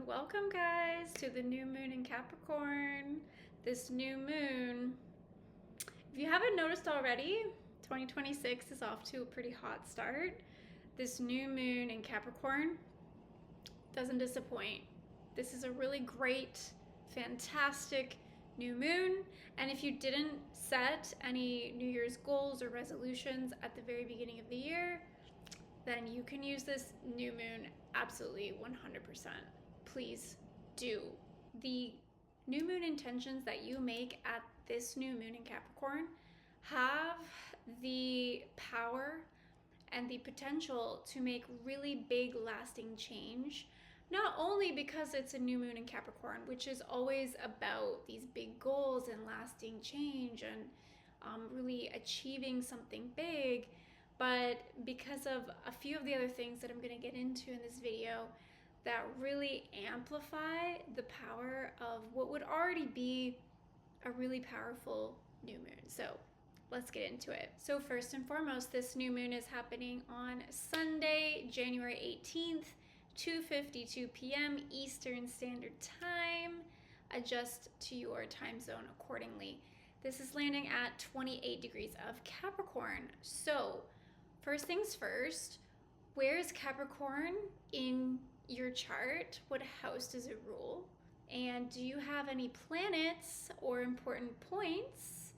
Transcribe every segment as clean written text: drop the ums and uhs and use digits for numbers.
and welcome guys to the new moon in Capricorn. This new moon, if you haven't noticed already, 2026 is off to a pretty hot start. This new moon in Capricorn doesn't disappoint. This is a really great, fantastic new moon, and if you didn't set any New Year's goals or resolutions at the very beginning of the year, then you can use this new moon absolutely 100%. Please do. The new moon intentions that you make at this new moon in Capricorn have the power and the potential to make really big lasting change, not only because it's a new moon in Capricorn, which is always about these big goals and lasting change and really achieving something big, but because of a few of the other things that I'm going to get into in this video that really amplify the power of what would already be a really powerful new moon. So let's get into it. So first and foremost, this new moon is happening on Sunday, January 18th, 2:52 p.m. Eastern Standard Time. Adjust to your time zone accordingly. This is landing at 28 degrees of Capricorn. So first things first, where is Capricorn in your chart? What house does it rule? And do you have any planets or important points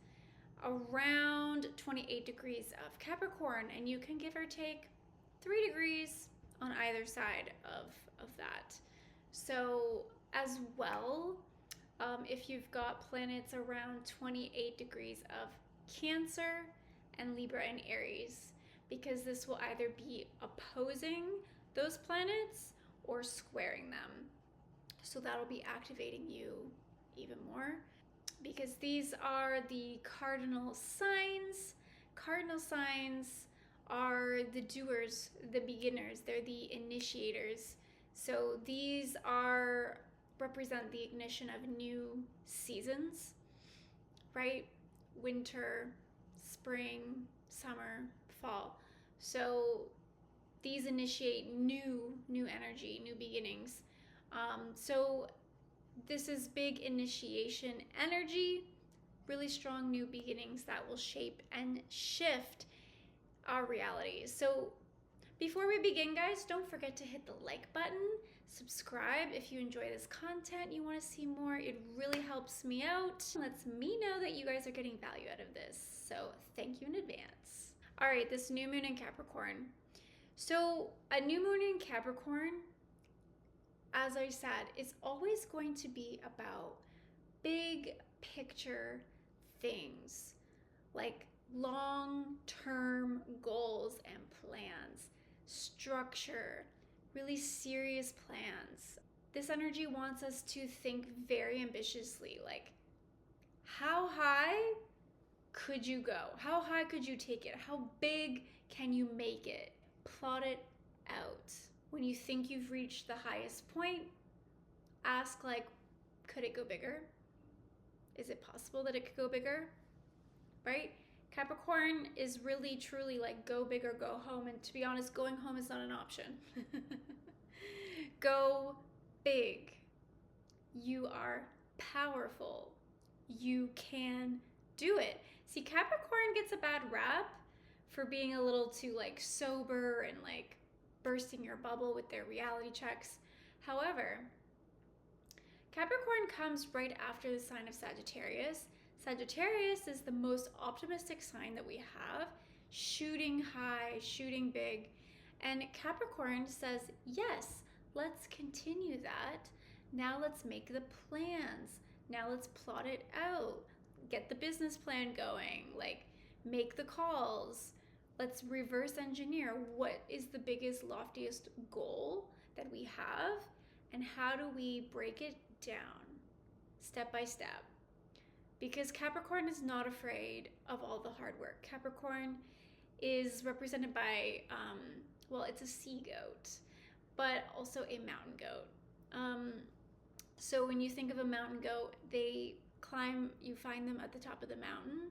around 28 degrees of Capricorn? And you can give or take 3 degrees on either side of that. So as well, if you've got planets around 28 degrees of Cancer and Libra and Aries, because this will either be opposing those planets or squaring them. So that'll be activating you even more, because these are the cardinal signs. Cardinal signs are the doers, the beginners, they're the initiators. So these represent the ignition of new seasons, right? Winter, spring, summer, fall. So these initiate new energy, new beginnings. So this is big initiation energy, really strong new beginnings that will shape and shift our reality. So before we begin, guys, don't forget to hit the like button, subscribe if you enjoy this content, you want to see more. It really helps me out, lets me know that you guys are getting value out of this. So thank you in advance. All right, this new moon in Capricorn. So a new moon in Capricorn, as I said, is always going to be about big picture things, like long-term goals and plans, structure, really serious plans. This energy wants us to think very ambitiously, like how high could you go? How high could you take it? How big can you make it? Plot it out. When you think you've reached the highest point, ask, like, could it go bigger? Is it possible that it could go bigger? Right? Capricorn is really truly like go big or go home, and to be honest, going home is not an option. Go big. You are powerful. You can do it. See, Capricorn gets a bad rap for being a little too like sober and like bursting your bubble with their reality checks. However, Capricorn comes right after the sign of Sagittarius. Sagittarius is the most optimistic sign that we have, shooting high, shooting big. And Capricorn says, yes, let's continue that. Now let's make the plans. Now let's plot it out. Get the business plan going, like make the calls. Let's reverse engineer what is the biggest, loftiest goal that we have, and how do we break it down step by step. Because Capricorn is not afraid of all the hard work. Capricorn is represented by, well, it's a sea goat, but also a mountain goat. So when you think of a mountain goat, they climb, you find them at the top of the mountain,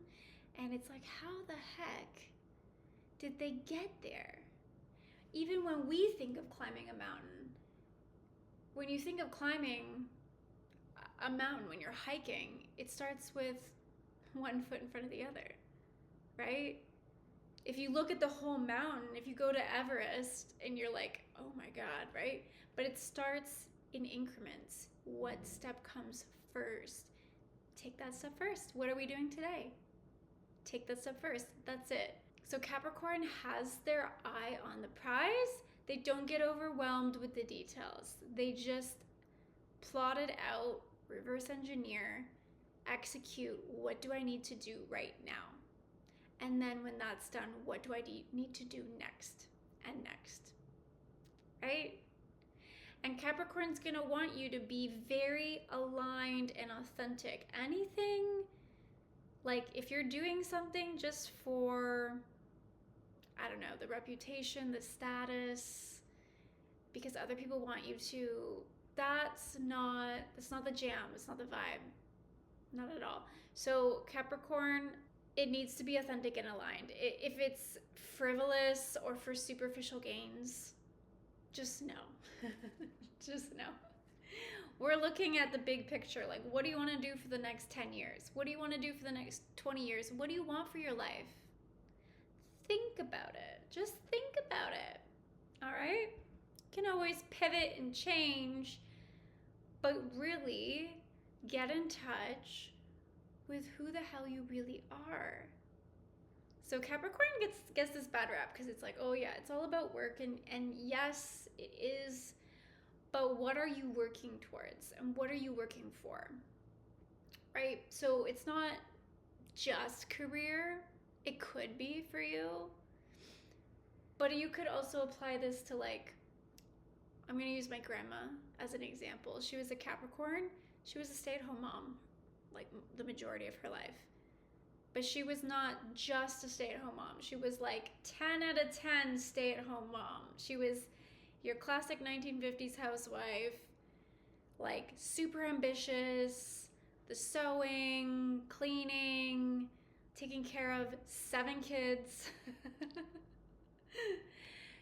and it's like, how the heck did they get there? Even when we think of climbing a mountain, when you think of climbing a mountain, when you're hiking, it starts with one foot in front of the other, right? If you look at the whole mountain, if you go to Everest and you're like, oh my God, right? But it starts in increments. What step comes first? Take that step first. What are we doing today? Take that step first. That's it. So Capricorn has their eye on the prize. They don't get overwhelmed with the details. They just plot it out, reverse engineer, execute. What do I need to do right now? And then when that's done, what do I need to do next and next, right? And Capricorn's gonna want you to be very aligned and authentic. Anything, like if you're doing something just for, I don't know, the reputation, the status, because other people want you to, that's not the jam, it's not the vibe, not at all. So Capricorn, it needs to be authentic and aligned. If it's frivolous or for superficial gains, just no. Just no. We're looking at the big picture. Like, what do you want to do for the next 10 years? What do you want to do for the next 20 years? What do you want for your life? Think about it. Just think about it. All right? You can always pivot and change, but really get in touch with who the hell you really are. So Capricorn gets this bad rap because it's like, oh yeah, it's all about work, and yes, it is, but what are you working towards and what are you working for? Right? So it's not just career. It could be for you, but you could also apply this to, like, I'm going to use my grandma as an example. She was a Capricorn. She was a stay-at-home mom, like the majority of her life. But she was not just a stay-at-home mom. She was like 10 out of 10 stay-at-home mom. She was your classic 1950s housewife, like super ambitious, the sewing, cleaning, taking care of 7 kids.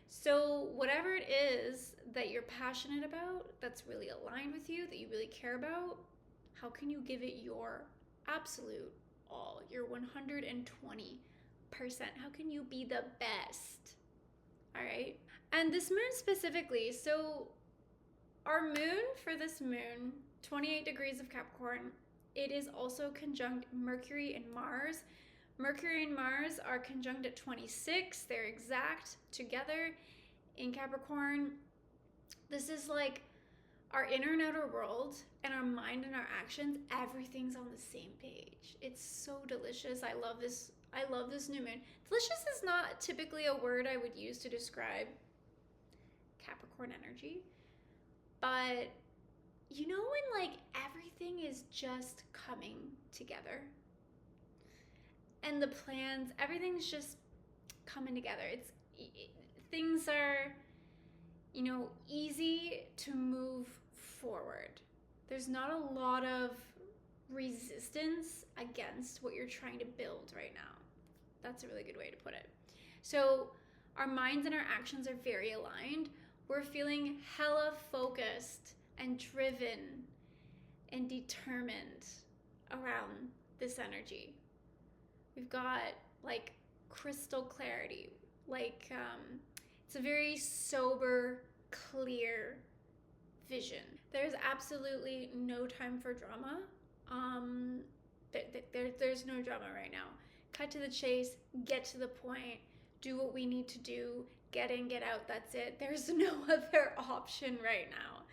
So whatever it is that you're passionate about, that's really aligned with you, that you really care about, how can you give it your absolute all, your 120%? How can you be the best? All right? And this moon specifically, so our moon for this moon, 28 degrees of Capricorn, it is also conjunct Mercury and Mars. Mercury and Mars are conjunct at 26. They're exact together in Capricorn. This is like our inner and outer world and our mind and our actions. Everything's on the same page. It's so delicious. I love this new moon. Delicious is not typically a word I would use to describe Capricorn energy, but you know when like everything is just coming together and the plans, everything's just coming together. Things are, you know, easy to move forward. There's not a lot of resistance against what you're trying to build right now. That's a really good way to put it. So our minds and our actions are very aligned. We're feeling hella focused and driven and determined around this energy. We've got like crystal clarity, like it's a very sober, clear vision. There's absolutely no time for drama. There's no drama right now. Cut to the chase, get to the point, do what we need to do, get in, get out, that's it. There's no other option right now.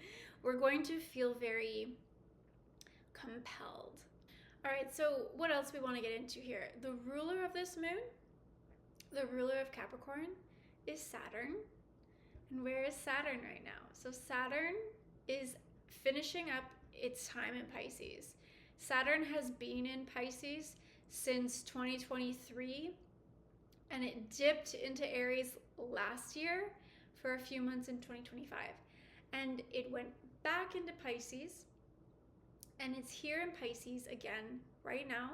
We're going to feel very compelled. All right, so what else we want to get into here? The ruler of this moon, the ruler of Capricorn, is Saturn. And where is Saturn right now? So Saturn is finishing up its time in Pisces. Saturn has been in Pisces since 2023, and it dipped into Aries last year for a few months in 2025. And it went back into Pisces, and it's here in Pisces again right now.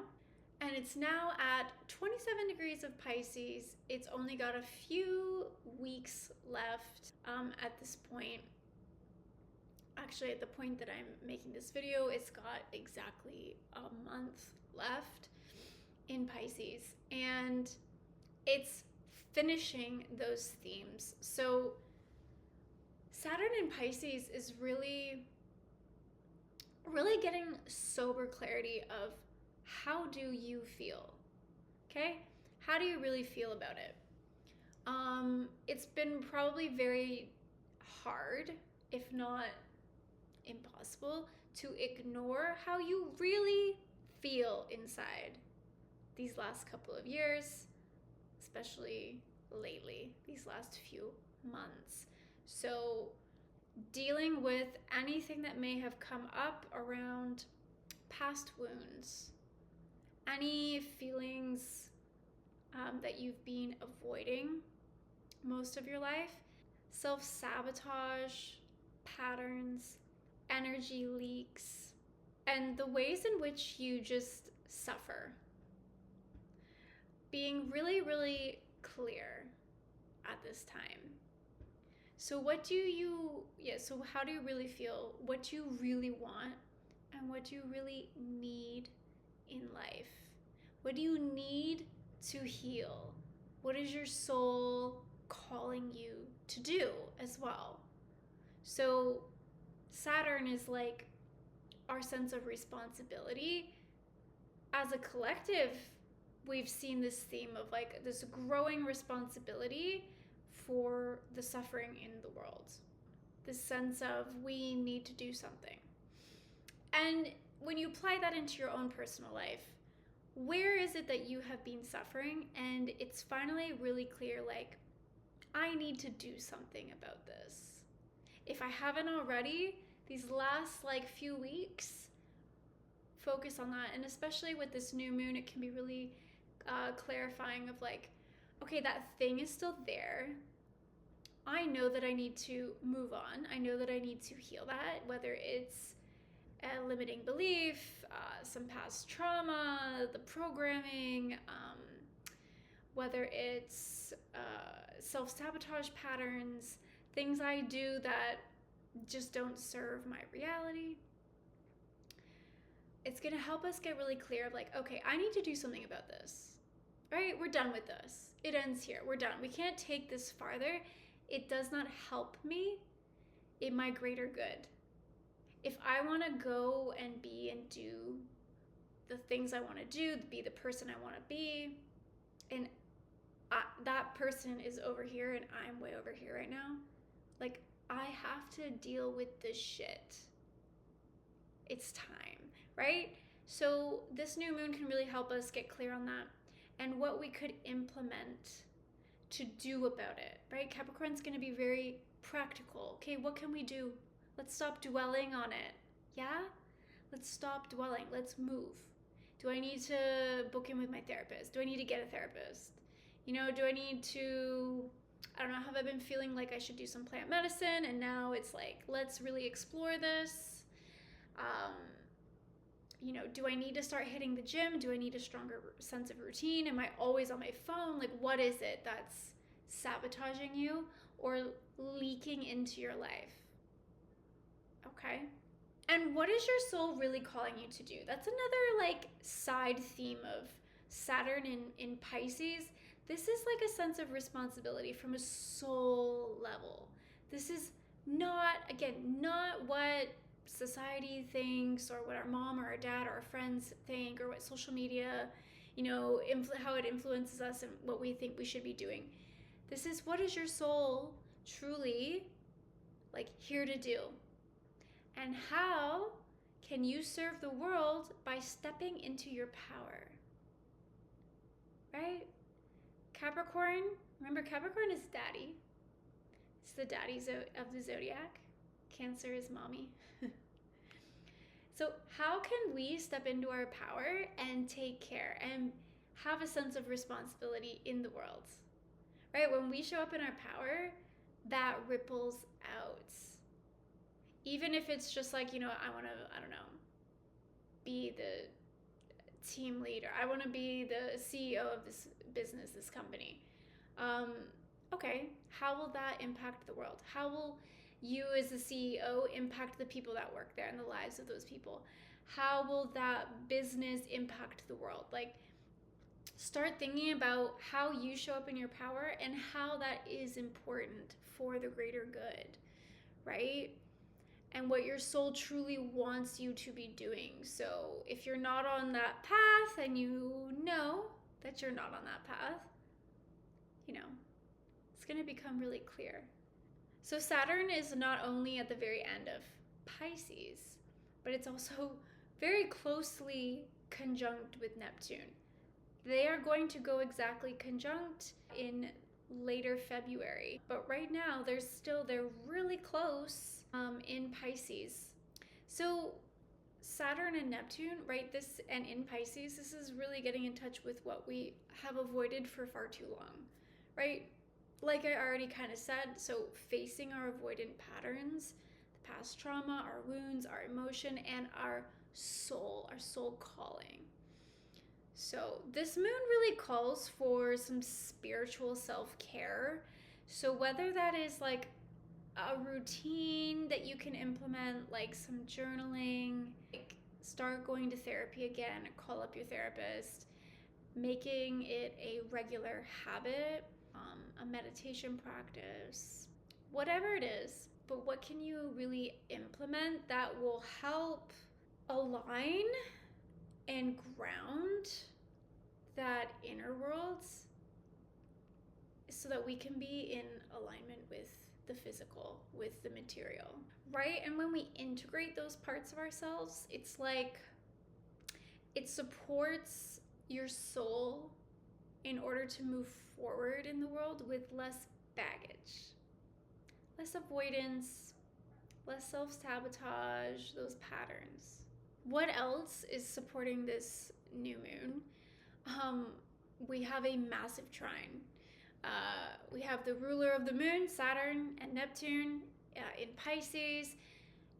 And it's now at 27 degrees of Pisces. It's only got a few weeks left at this point. actually at the point that I'm making this video, it's got exactly a month left in Pisces, and it's finishing those themes. So Saturn in Pisces is really getting sober clarity of how do you feel, okay? How do you really feel about it? It's been probably very hard, if not impossible, to ignore how you really feel inside these last couple of years, especially lately, these last few months. So dealing with anything that may have come up around past wounds, any feelings that you've been avoiding most of your life, self-sabotage patterns, energy leaks, and the ways in which you just suffer. Being really, really clear at this time. So so how do you really feel? What do you really want? And what do you really need in life? What do you need to heal? What is your soul calling you to do as well? So Saturn is like our sense of responsibility. As a collective, we've seen this theme of like this growing responsibility for the suffering in the world. This sense of we need to do something. And when you apply that into your own personal life, where is it that you have been suffering? And it's finally really clear, like, I need to do something about this. If I haven't already, these last like few weeks, focus on that. And especially with this new moon, it can be really clarifying of like, okay, that thing is still there. I know that I need to move on. I know that I need to heal that, whether it's a limiting belief, some past trauma, the programming, whether it's self-sabotage patterns, things I do that just don't serve my reality. It's going to help us get really clear of like, okay, I need to do something about this. All right, we're done with this. It ends here. We're done. We can't take this farther. It does not help me in my greater good. If I want to go and be and do the things I want to do, be the person I want to be, and that person is over here and I'm way over here right now, like, I have to deal with this shit. It's time, right? So this new moon can really help us get clear on that and what we could implement to do about it, right? Capricorn's going to be very practical. Okay, what can we do? Let's stop dwelling on it. Yeah? Let's stop dwelling. Let's move. Do I need to book in with my therapist? Do I need to get a therapist? You know, do I need to, I don't know, have I been feeling like I should do some plant medicine? And now it's like, let's really explore this. You know, do I need to start hitting the gym? Do I need a stronger sense of routine? Am I always on my phone? Like, what is it that's sabotaging you or leaking into your life? Okay. And what is your soul really calling you to do? That's another like side theme of Saturn in Pisces. This is like a sense of responsibility from a soul level. This is not, again, not what society thinks or what our mom or our dad or our friends think or what social media, you know, how it influences us and what we think we should be doing. This is what is your soul truly like here to do? And how can you serve the world by stepping into your power? Right? Capricorn, remember Capricorn is daddy. It's the daddy of the zodiac. Cancer is mommy. So how can we step into our power and take care and have a sense of responsibility in the world? Right? When we show up in our power, that ripples out. Even if it's just like, you know, I want to, I don't know, be the team leader. I want to be the CEO of this business, this company. Okay, how will that impact the world? How will you as the CEO impact the people that work there and the lives of those people? How will that business impact the world? Like, start thinking about how you show up in your power and how that is important for the greater good, right? And what your soul truly wants you to be doing. So if you're not on that path and you know that you're not on that path, it's going to become really clear. So Saturn is not only at the very end of Pisces, but it's also very closely conjunct with Neptune. They are going to go exactly conjunct in later February. But right now, they're really close in Pisces. So Saturn and Neptune, right, and in Pisces, this is really getting in touch with what we have avoided for far too long, right? Like I already kind of said, so facing our avoidant patterns, the past trauma, our wounds, our emotion, and our soul calling. So this moon really calls for some spiritual self-care. So whether that is like a routine that you can implement, like some journaling, like start going to therapy again, call up your therapist, making it a regular habit, a meditation practice, whatever it is. But what can you really implement that will help align and ground that inner world so that we can be in alignment with the physical, with the material, right? And when we integrate those parts of ourselves, it's like it supports your soul in order to move forward in the world with less baggage, less avoidance, less self-sabotage, those patterns. What else is supporting this new moon? We have a massive trine. We have the ruler of the moon, Saturn and Neptune in Pisces,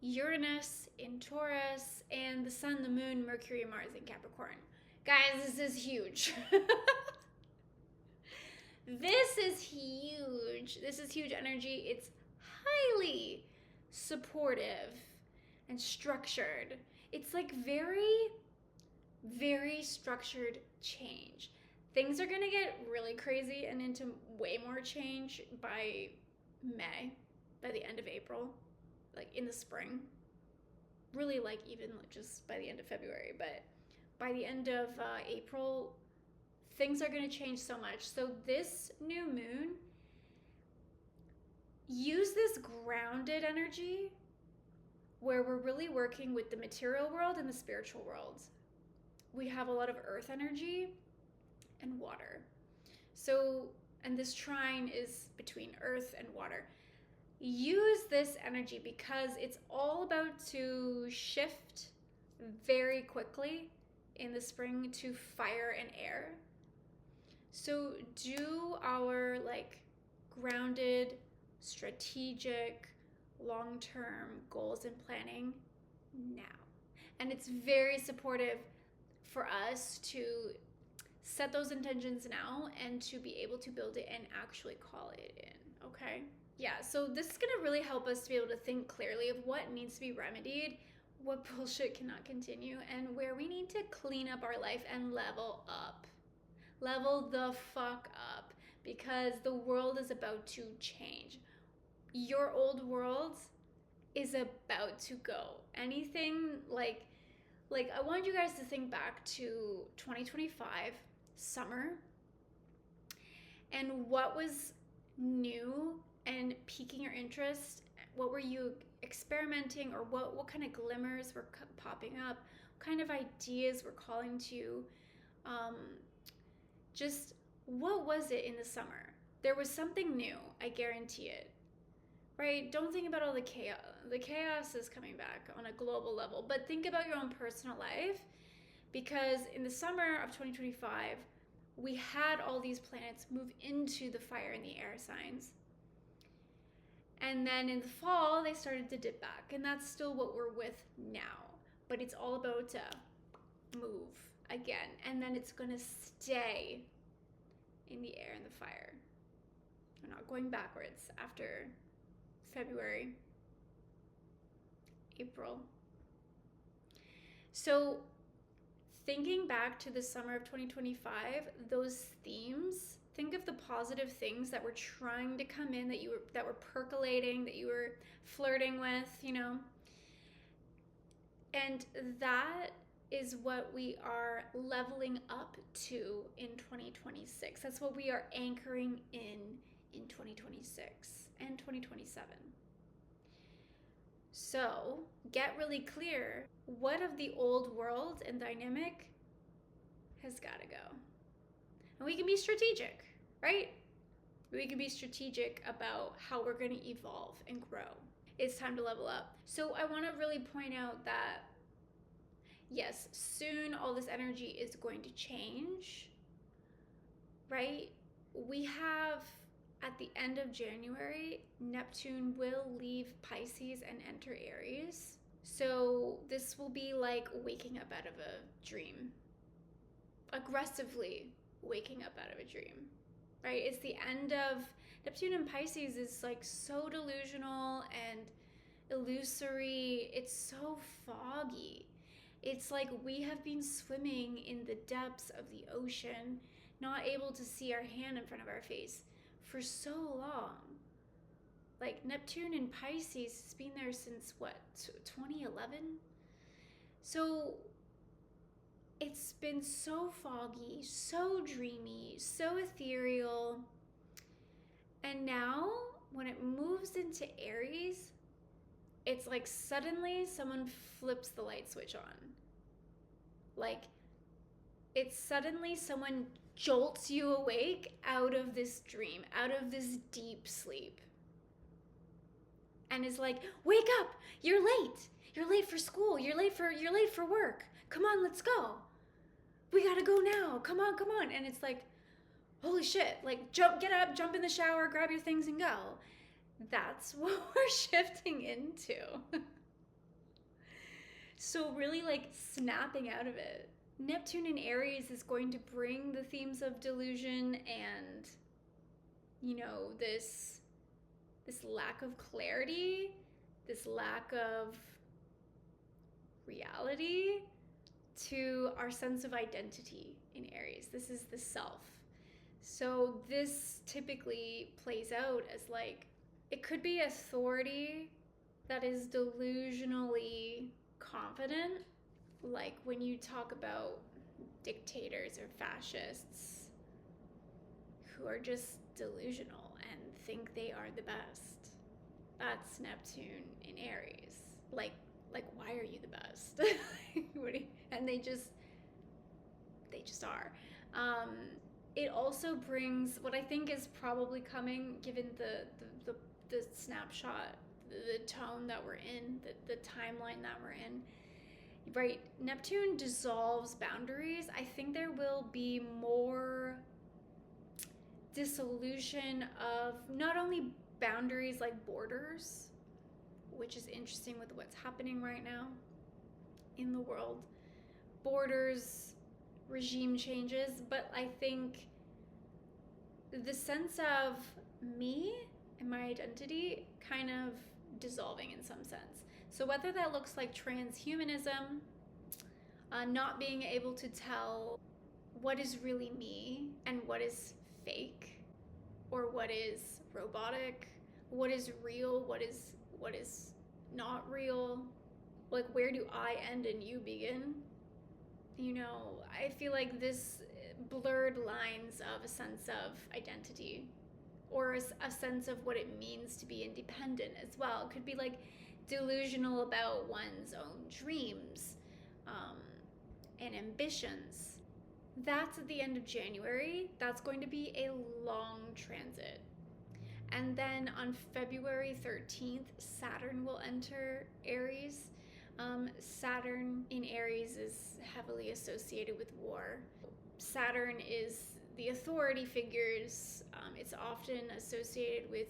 Uranus in Taurus, and the sun, the moon, Mercury, and Mars in Capricorn. Guys, this is huge. This is huge. This is huge energy. It's highly supportive and structured. It's like very, very structured change. Things are gonna get really crazy and into way more change by May, by the end of April, like in the spring. Really, like even just by the end of February, but by the end of April, things are gonna change so much. So this new moon, use this grounded energy where we're really working with the material world and the spiritual world. We have a lot of earth energy and water. So, and this trine is between earth and water. Use this energy because it's all about to shift very quickly in the spring to fire and air. So do our like grounded, strategic, long-term goals and planning now. And it's very supportive for us to set those intentions now and to be able to build it and actually call it in, okay? Yeah, so this is gonna really help us to be able to think clearly of what needs to be remedied, what bullshit cannot continue, and where we need to clean up our life and level up. Level the fuck up, because the world is about to change. Your old world is about to go. Anything like I want you guys to think back to 2025 summer and what was new and piquing your interest. What were you experimenting, or what kind of glimmers were popping up? What kind of ideas were calling to you? Just what was it in the summer? There was something new, I guarantee it. Right? Don't think about all the chaos. The chaos is coming back on a global level, but think about your own personal life, because in the summer of 2025, we had all these planets move into the fire and the air signs. And then in the fall, they started to dip back, and that's still what we're with now. But it's all about to move again, and then it's gonna stay in the air and the fire. We're not going backwards after February April. So thinking back to the summer of 2025, those themes, think of the positive things that were trying to come in, that were percolating, that you were flirting with, and that is what we are leveling up to in 2026. That's what we are anchoring in 2026 and 2027. So get really clear, what of the old world and dynamic has got to go. And we can be strategic, right? We can be strategic about how we're going to evolve and grow. It's time to level up. So I want to really point out that, yes, soon all this energy is going to change, right? We have, at the end of January, Neptune will leave Pisces and enter Aries. So this will be like waking up out of a dream. Aggressively waking up out of a dream, right? It's the end of Neptune and Pisces is like so delusional and illusory. It's so foggy. It's like we have been swimming in the depths of the ocean, not able to see our hand in front of our face for so long. Like Neptune and Pisces has been there since what, 2011? So it's been so foggy, so dreamy, so ethereal. And now when it moves into Aries, it's like suddenly someone flips the light switch on. Like it's suddenly someone jolts you awake out of this dream, out of this deep sleep. And is like, wake up, you're late. You're late for school, you're late for work. Come on, let's go. We gotta go now. Come on. And it's like, holy shit, like get up, jump in the shower, grab your things and go. That's what we're shifting into. So really like snapping out of it. Neptune in Aries is going to bring the themes of delusion and, this lack of clarity, this lack of reality to our sense of identity in Aries. This is the self. So this typically plays out as like, it could be authority that is delusionally confident. Like when you talk about dictators or fascists who are just delusional and think they are the best. That's Neptune in Aries. Like why are you the best? And they just are. It also brings what I think is probably coming, given the snapshot, the tone that we're in, the timeline that we're in. Right, Neptune dissolves boundaries. I think there will be more dissolution of not only boundaries like borders, which is interesting with what's happening right now in the world. Borders, regime changes, but I think the sense of me and my identity kind of dissolving in some sense. So whether that looks like transhumanism, not being able to tell what is really me and what is fake, or what is robotic, what is real, what is not real, like where do I end and you begin? I feel like this blurred lines of a sense of identity, or a sense of what it means to be independent as well. It could be like delusional about one's own dreams and ambitions. That's at the end of January. That's going to be a long transit. And then on February 13th, Saturn will enter Aries. Saturn in Aries is heavily associated with war. Saturn is the authority figures. It's often associated with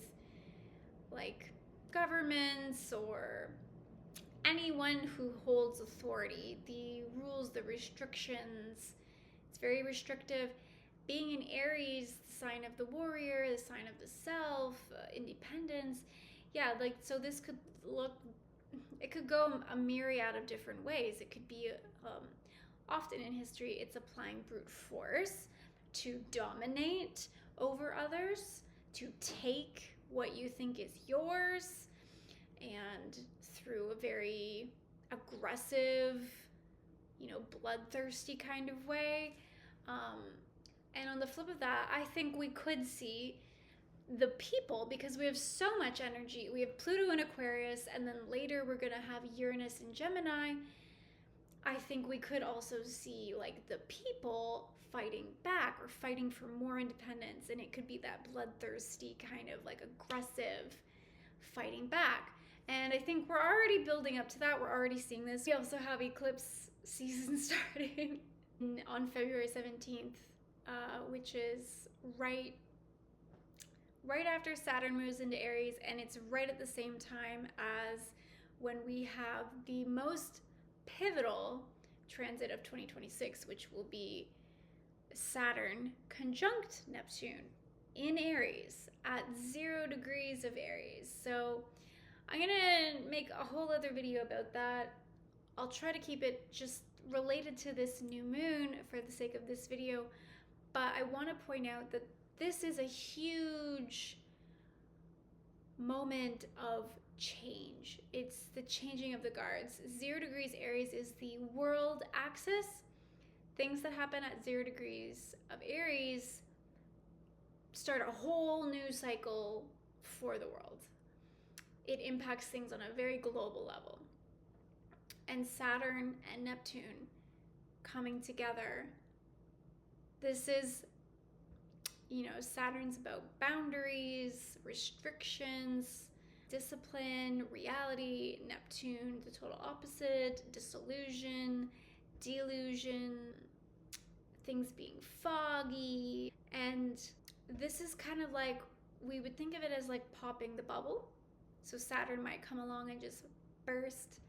like governments or anyone who holds authority. The rules, the restrictions, it's very restrictive. Being in Aries, the sign of the warrior, the sign of the self, independence. Yeah, like, so this could look, It could go a myriad of different ways. It could be, often in history, it's applying brute force to dominate over others, to take what you think is yours, and through a very aggressive, bloodthirsty kind of way. And on the flip of that, I think we could see the people, because we have so much energy. We have Pluto in Aquarius, and then later we're going to have Uranus in Gemini. I think we could also see like the people fighting back or fighting for more independence, and it could be that bloodthirsty kind of like aggressive fighting back. And I think we're already building up to that. We're already seeing this. We also have eclipse season starting on February 17th, which is right after Saturn moves into Aries, and it's right at the same time as when we have the most pivotal transit of 2026, which will be Saturn conjunct Neptune in Aries at 0 degrees of Aries. So I'm gonna make a whole other video about that. I'll try to keep it just related to this new moon for the sake of this video, but I want to point out that this is a huge moment of change. It's the changing of the guards. 0 degrees Aries is the world axis. Things that happen at 0 degrees of Aries start a whole new cycle for the world. It impacts things on a very global level. And Saturn and Neptune coming together. This is, Saturn's about boundaries, restrictions, discipline, reality. Neptune, the total opposite, disillusion, delusion, things being foggy. And this is kind of like, we would think of it as like popping the bubble. So Saturn might come along and just burst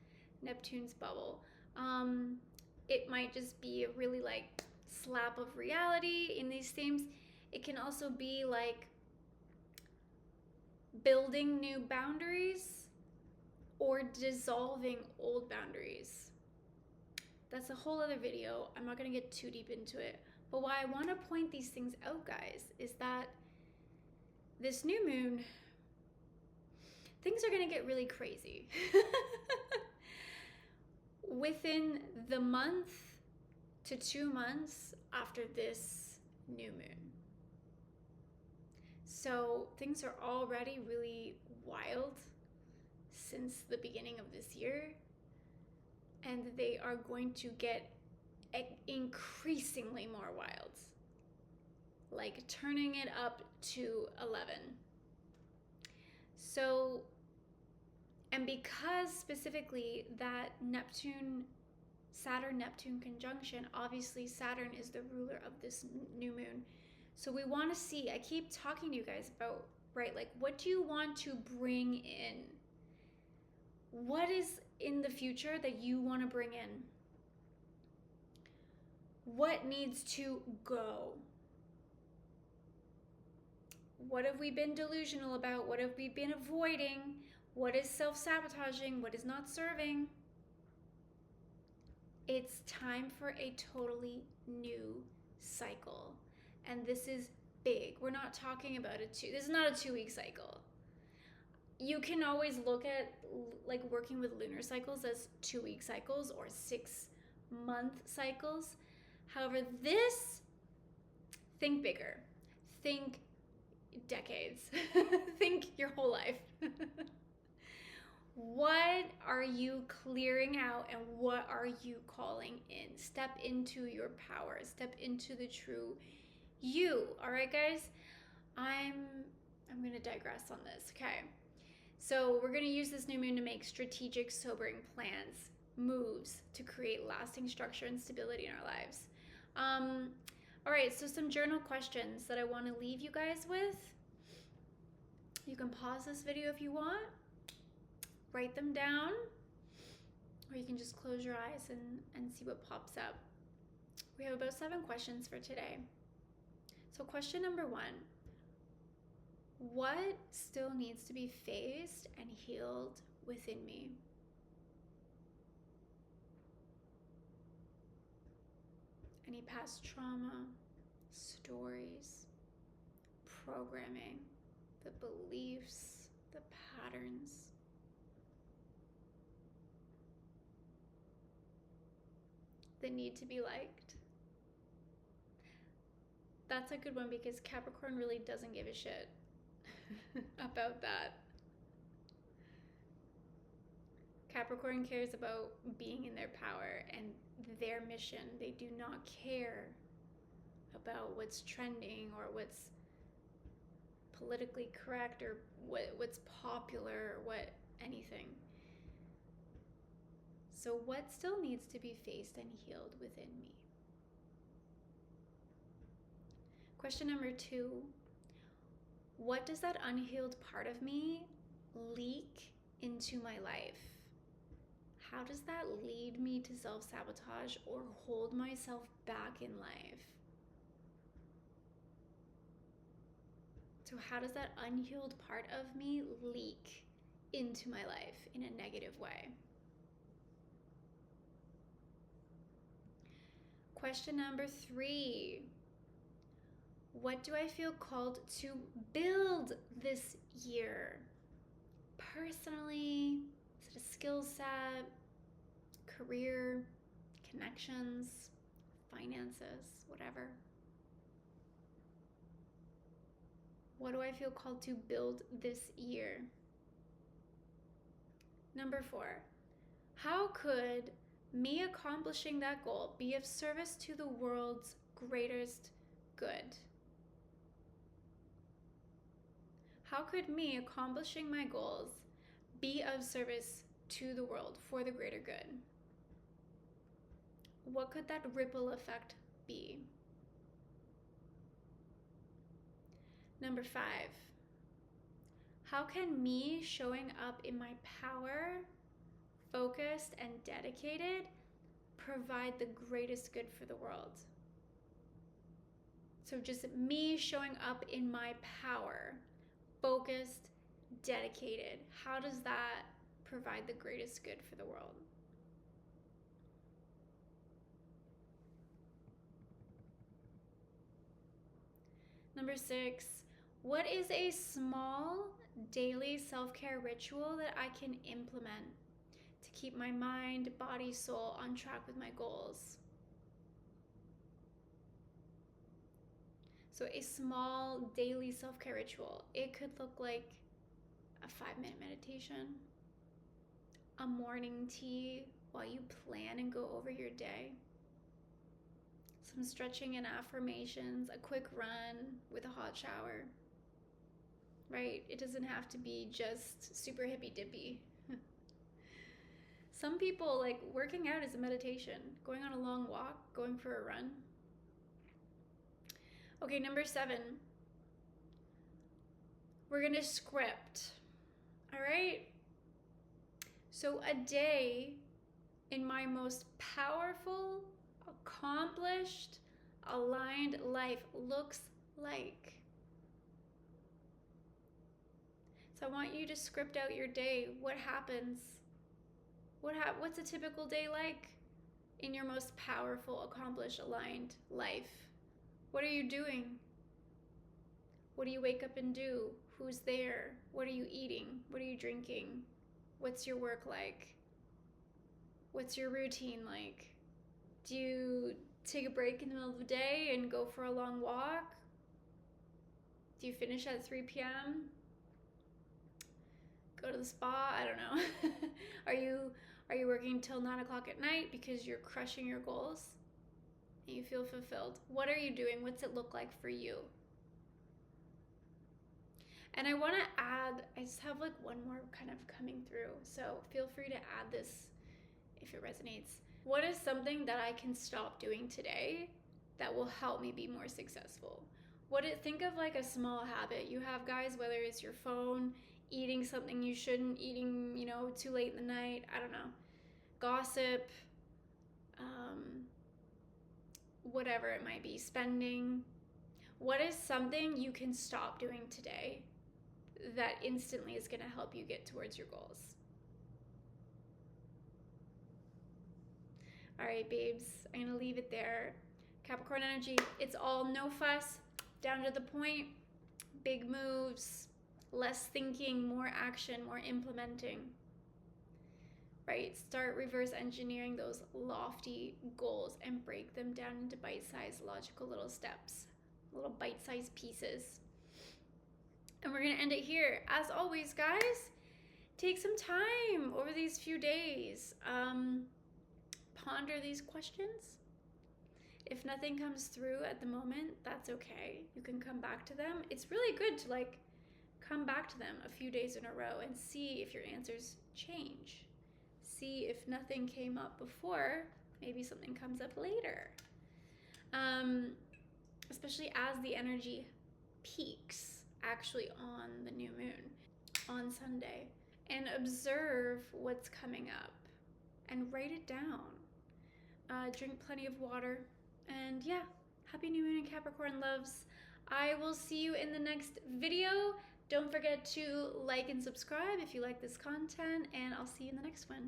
Neptune's bubble. It might just be a really like slap of reality in these themes. It can also be like building new boundaries or dissolving old boundaries. That's a whole other video. I'm not going to get too deep into it. But why I want to point these things out, guys, is that this new moon, things are going to get really crazy. Within the month to 2 months after this new moon. So things are already really wild since the beginning of this year, and they are going to get increasingly more wild, like turning it up to 11. So, and because specifically that Saturn-Neptune conjunction, obviously Saturn is the ruler of this new moon. So we want to see, I keep talking to you guys about, right, like what do you want to bring in? What is in the future that you want to bring in? What needs to go? What have we been delusional about? What have we been avoiding? What is self-sabotaging? What is not serving? It's time for a totally new cycle. And this is big. We're not talking about this is not a 2-week cycle. You can always look at like working with lunar cycles as 2-week cycles or 6-month cycles. However, think bigger. Think decades. Think your whole life. What are you clearing out and what are you calling in? Step into your power. Step into the true you. All right, guys? I'm going to digress on this. Okay. So we're going to use this new moon to make strategic, sobering plans, moves to create lasting structure and stability in our lives. All right, so some journal questions that I want to leave you guys with. You can pause this video if you want, write them down, or you can just close your eyes and see what pops up. We have about 7 questions for today. So question number 1, what still needs to be faced and healed within me? past trauma, stories, programming, the beliefs, the patterns. The need to be liked. That's a good one because Capricorn really doesn't give a shit about that. Capricorn cares about being in their power and their mission. They do not care about what's trending or what's politically correct or what's popular or what anything. So what still needs to be faced and healed within me? Question number 2. What does that unhealed part of me leak into my life? How does that lead me to self-sabotage or hold myself back in life? So how does that unhealed part of me leak into my life in a negative way? Question number 3. What do I feel called to build this year? Personally, is it a skill set, career, connections, finances, whatever? What do I feel called to build this year? Number 4, how could me accomplishing that goal be of service to the world's greatest good? How could me accomplishing my goals be of service to the world for the greater good? What could that ripple effect be? Number 5, how can me showing up in my power, focused and dedicated, provide the greatest good for the world? So just me showing up in my power, focused, dedicated, how does that provide the greatest good for the world? Number 6, what is a small daily self-care ritual that I can implement to keep my mind, body, soul on track with my goals? So a small daily self-care ritual. It could look like a 5-minute meditation, a morning tea while you plan and go over your day, some stretching and affirmations, a quick run with a hot shower, right? It doesn't have to be just super hippy dippy. Some people like working out is a meditation, going on a long walk, going for a run. Okay, number 7, we're gonna script, all right? So a day in my most powerful, accomplished, aligned life looks like. So I want you to script out your day. What happens? What's a typical day like in your most powerful, accomplished, aligned life? What are you doing? What do you wake up and do? Who's there? What are you eating? What are you drinking? What's your work like? What's your routine like? Do you take a break in the middle of the day and go for a long walk? Do you finish at 3 p.m.? Go to the spa? I don't know. Are you working till 9 o'clock at night because you're crushing your goals and you feel fulfilled? What are you doing? What's it look like for you? And I want to add, I just have like one more kind of coming through, so feel free to add this if it resonates. What is something that I can stop doing today that will help me be more successful? Think of like a small habit you have, guys, whether it's your phone, eating something you shouldn't, eating, too late in the night, I don't know, gossip, whatever it might be, spending. What is something you can stop doing today that instantly is going to help you get towards your goals? All right, babes, I'm going to leave it there. Capricorn energy, it's all no fuss, down to the point, big moves, less thinking, more action, more implementing, right? Start reverse engineering those lofty goals and break them down into bite-sized, logical little steps, little bite-sized pieces. And we're gonna end it here. As always, guys, take some time over these few days. Ponder these questions. If nothing comes through at the moment, that's okay. You can come back to them. It's really good to like come back to them a few days in a row and see if your answers change. See if nothing came up before, maybe something comes up later. Especially as the energy peaks actually on the new moon on Sunday, and observe what's coming up and write it down. Drink plenty of water, and yeah, happy new moon in Capricorn, loves. I will see you in the next video. Don't forget to like and subscribe if you like this content, and I'll see you in the next one.